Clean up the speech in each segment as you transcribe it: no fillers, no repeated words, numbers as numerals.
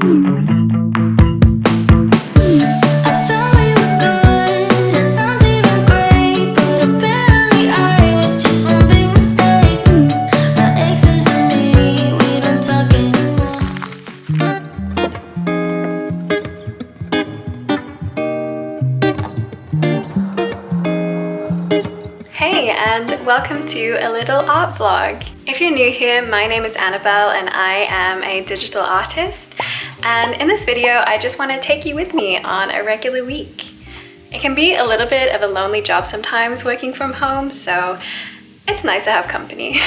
Hey, and welcome to a little art vlog. If you're new here, my name is Annabelle and I am a digital artist. And in this video, I just want to take you with me on a regular week. It can be a little bit of a lonely job sometimes working from home, so it's nice to have company.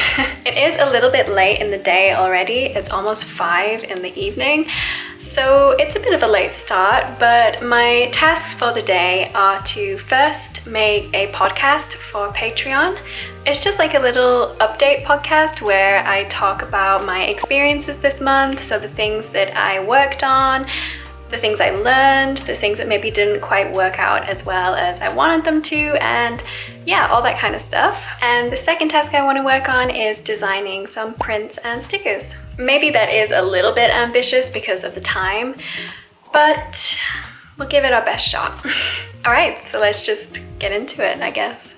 It is a little bit late in the day already. It's almost 5 in the evening. So it's a bit of a late start, but my tasks for the day are to first make a podcast for Patreon. It's just like a little update podcast where I talk about my experiences this month, so the things that I worked on, the things I learned, the things that maybe didn't quite work out as well as I wanted them to, and yeah, all that kind of stuff. And the second task I want to work on is designing some prints and stickers. Maybe that is a little bit ambitious because of the time, but we'll give it our best shot. All right, so let's just get into it, I guess.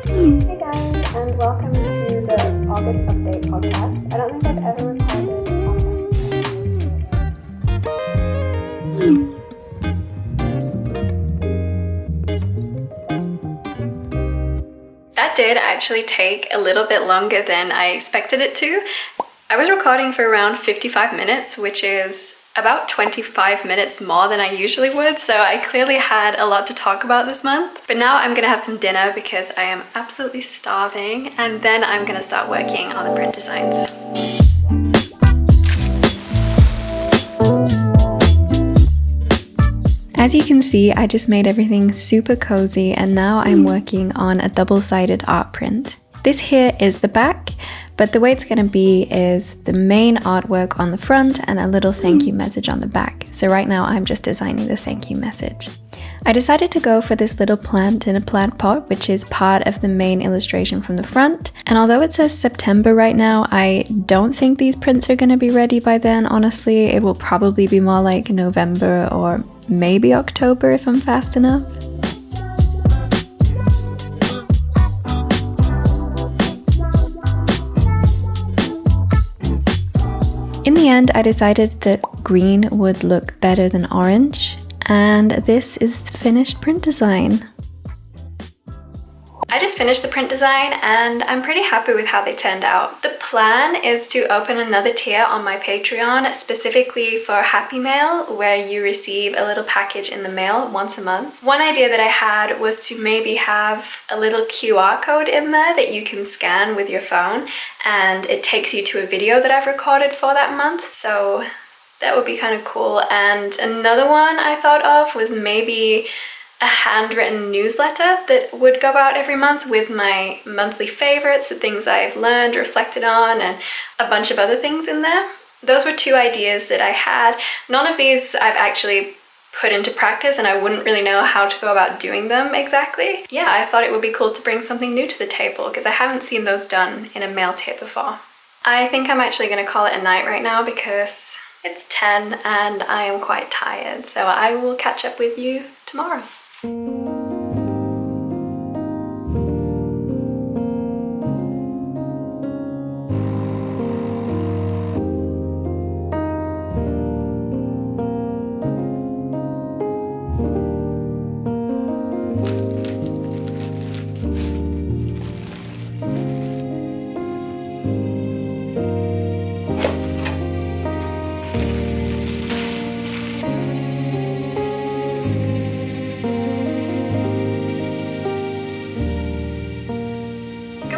Hey guys, and welcome to the August update podcast. I don't think I've ever recorded a podcast. That did actually take a little bit longer than I expected it to. I was recording for around 55 minutes, which is about 25 minutes more than I usually would, so I clearly had a lot to talk about this month. But now I'm gonna have some dinner because I am absolutely starving, and then I'm gonna start working on the print designs. As you can see, I just made everything super cozy, and now I'm working on a double-sided art print. This here is the back, but the way it's gonna be is the main artwork on the front and a little thank you message on the back. So right now I'm just designing the thank you message. I decided to go for this little plant in a plant pot, which is part of the main illustration from the front. And although it says September right now, I don't think these prints are gonna be ready by then, honestly. It will probably be more like November or maybe October if I'm fast enough. In the end, I decided that green would look better than orange, and this is the finished print design. I just finished the print design and I'm pretty happy with how they turned out. The plan is to open another tier on my Patreon specifically for Happy Mail, where you receive a little package in the mail once a month. One idea that I had was to maybe have a little QR code in there that you can scan with your phone, and it takes you to a video that I've recorded for that month, so that would be kind of cool. And another one I thought of was maybe a handwritten newsletter that would go out every month with my monthly favorites, the things I've learned, reflected on, and a bunch of other things in there. Those were two ideas that I had. None of these I've actually put into practice, and I wouldn't really know how to go about doing them exactly. Yeah, I thought it would be cool to bring something new to the table because I haven't seen those done in a mail tier before. I think I'm actually going to call it a night right now because it's 10 and I am quite tired, so I will catch up with you tomorrow.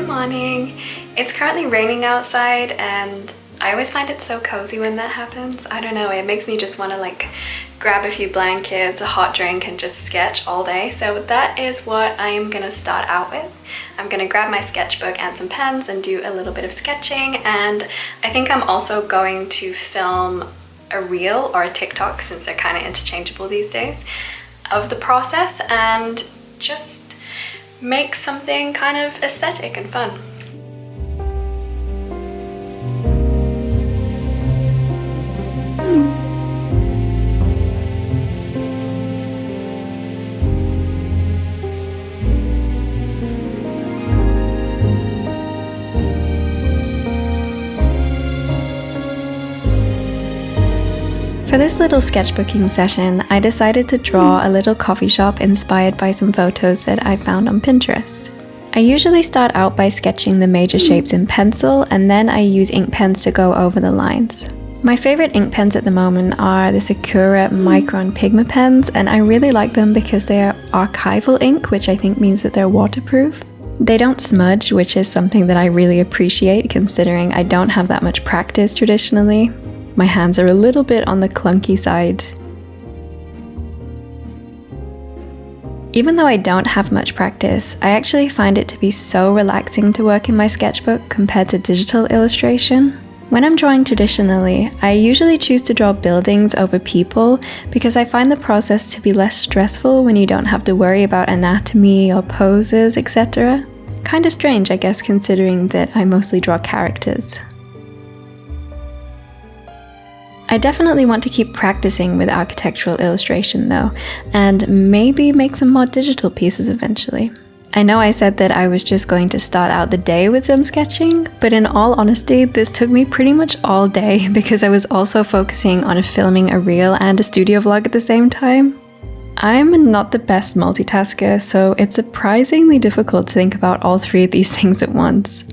Morning. It's currently raining outside and I always find it so cozy when that happens. I don't know, it makes me just want to like grab a few blankets, a hot drink, and just sketch all day. So that is what I'm gonna start out with. I'm gonna grab my sketchbook and some pens and do a little bit of sketching, and I think I'm also going to film a reel or a TikTok, since they're kind of interchangeable these days, of the process and just make something kind of aesthetic and fun. For this little sketchbooking session, I decided to draw a little coffee shop inspired by some photos that I found on Pinterest. I usually start out by sketching the major shapes in pencil, and then I use ink pens to go over the lines. My favorite ink pens at the moment are the Sakura Micron Pigma pens, and I really like them because they are archival ink, which I think means that they're waterproof. They don't smudge, which is something that I really appreciate considering I don't have that much practice traditionally. My hands are a little bit on the clunky side. Even though I don't have much practice, I actually find it to be so relaxing to work in my sketchbook compared to digital illustration. When I'm drawing traditionally, I usually choose to draw buildings over people because I find the process to be less stressful when you don't have to worry about anatomy or poses, etc. Kinda strange, I guess, considering that I mostly draw characters. I definitely want to keep practicing with architectural illustration though, and maybe make some more digital pieces eventually. I know I said that I was just going to start out the day with some sketching, but in all honesty, this took me pretty much all day because I was also focusing on filming a reel and a studio vlog at the same time. I'm not the best multitasker, so it's surprisingly difficult to think about all three of these things at once.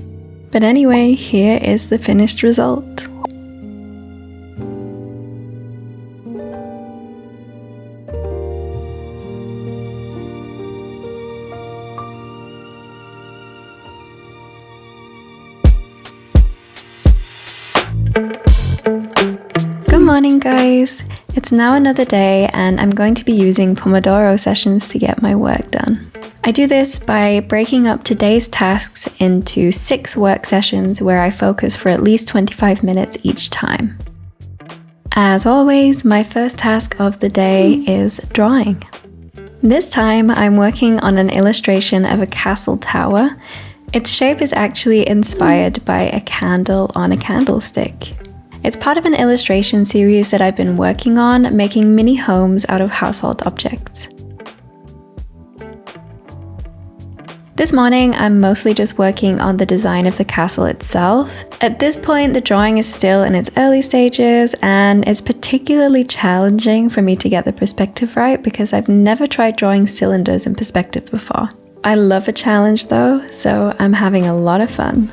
But anyway, here is the finished result. Good morning, guys! It's now another day and I'm going to be using Pomodoro sessions to get my work done. I do this by breaking up today's tasks into 6 work sessions where I focus for at least 25 minutes each time. As always, my first task of the day is drawing. This time I'm working on an illustration of a castle tower. Its shape is actually inspired by a candle on a candlestick. It's part of an illustration series that I've been working on, making mini homes out of household objects. This morning, I'm mostly just working on the design of the castle itself. At this point, the drawing is still in its early stages, and it's particularly challenging for me to get the perspective right because I've never tried drawing cylinders in perspective before. I love a challenge though, so I'm having a lot of fun.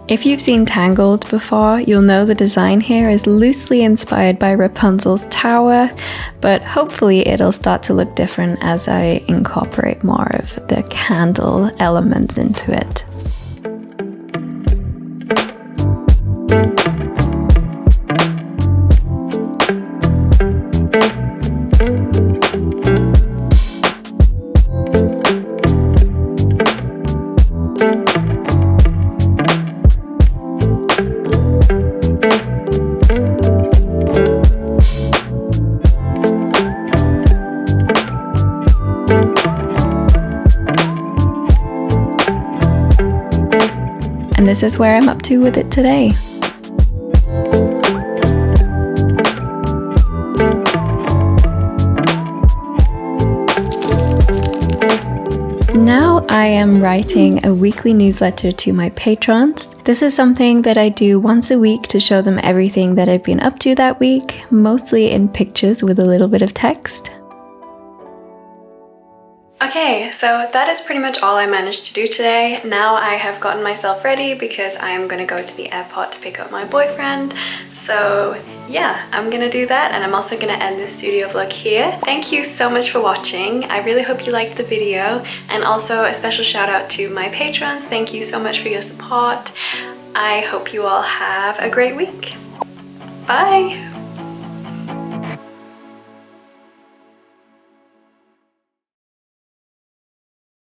If you've seen Tangled before, you'll know the design here is loosely inspired by Rapunzel's tower, but hopefully it'll start to look different as I incorporate more of the candle elements into it. And this is where I'm up to with it today. Now I am writing a weekly newsletter to my patrons. This is something that I do once a week to show them everything that I've been up to that week, mostly in pictures with a little bit of text. Okay, so that is pretty much all I managed to do today. Now I have gotten myself ready because I am going to go to the airport to pick up my boyfriend. So yeah, I'm gonna do that, and I'm also gonna end this studio vlog here. Thank you so much for watching. I really hope you liked the video, and also a special shout out to my patrons. Thank you so much for your support. I hope you all have a great week. Bye!